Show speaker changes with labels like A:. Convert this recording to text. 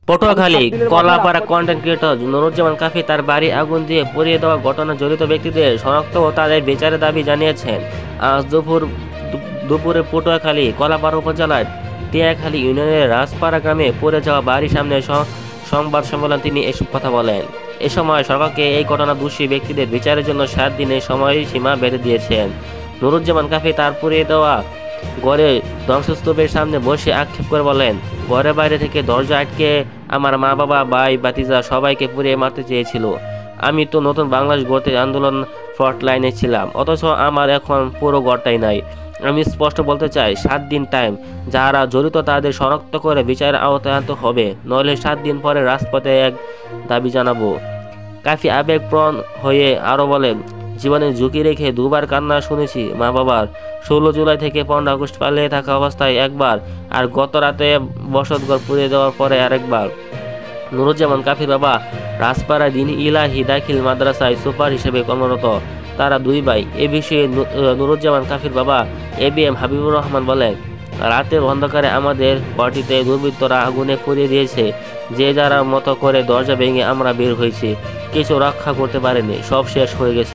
A: Patuakhali Kalapara content creator Nuruzzaman কাফি তার বাড়ি আগুন দিয়ে পুড়িয়ে দেওয়া ঘটনায় জড়িত ব্যক্তিদের শনাক্ত ও তাদের বিচারের দাবি জানিয়েছেন। আজ দুপুরে পটুয়াখালী কলাপাড়া উপজেলার টিয়াখালী ইউনিয়নের রাজপাড়া গ্রামে পড়ে যাওয়া বাড়ির সামনে সংবাদ সম্মেলন তিনি এসব কথা বলেন। এ সময় সরকারকে এই ঘটনা দোষী ব্যক্তিদের বিচারের জন্য 7 দিনের সময়সীমা বেঁধে দিয়েছেন। নুরুজ্জামান কাফি তার পুড়িয়ে দেওয়া ঘরে ধ্বংসস্তূপের সামনে বসে আক্ষেপ করে বলেন, ঘরের বাইরে থেকে দরজা আটকে আমার মা বাবা ভাই ভাতিজা সবাইকে পুড়িয়ে মারতে চেয়েছিল। আমি তো নতুন বাংলাদেশ গড়তে আন্দোলন ফ্রন্ট লাইনে ছিলাম, অথচ আমার এখন পুরো ঘরটাই নাই। আমি স্পষ্ট বলতে চাই, 7 দিন টাইম, যারা জড়িত তাদের শনাক্ত করে বিচারের আওতায় আনতে হবে, নইলে 7 দিন পরে রাজপথে এক দাবি জানাবো। কাফি আবেগপ্রবণ হয়ে আরও বলেন, জীবনের ঝুঁকি রেখে দুবার কান্না শুনেছি মা বাবার। 16 জুলাই থেকে 15 আগস্ট পালিয়ে থাকা অবস্থায় একবার, আর গত রাতে বসতঘর পুড়িয়ে দেওয়ার পরে আরেকবার। নুরুজ্জামান কাফির বাবা রাজপাড়ায় দিন ইলাহি দাখিল মাদ্রাসায় সুপার হিসেবে কর্মরত। তারা 2 ভাই। এ বিষয়ে নুরুজ্জামান কাফির বাবা ABM হাবিবুর রহমান বলেন, রাতের অন্ধকারে আমাদের ঘরটিতে দুর্বৃত্তরা আগুনে পুড়িয়ে দিয়েছে। যে যারা মতো করে দরজা ভেঙে আমরা বের হয়েছি, কিছু রক্ষা করতে পারেনি, সব শেষ হয়ে গেছে।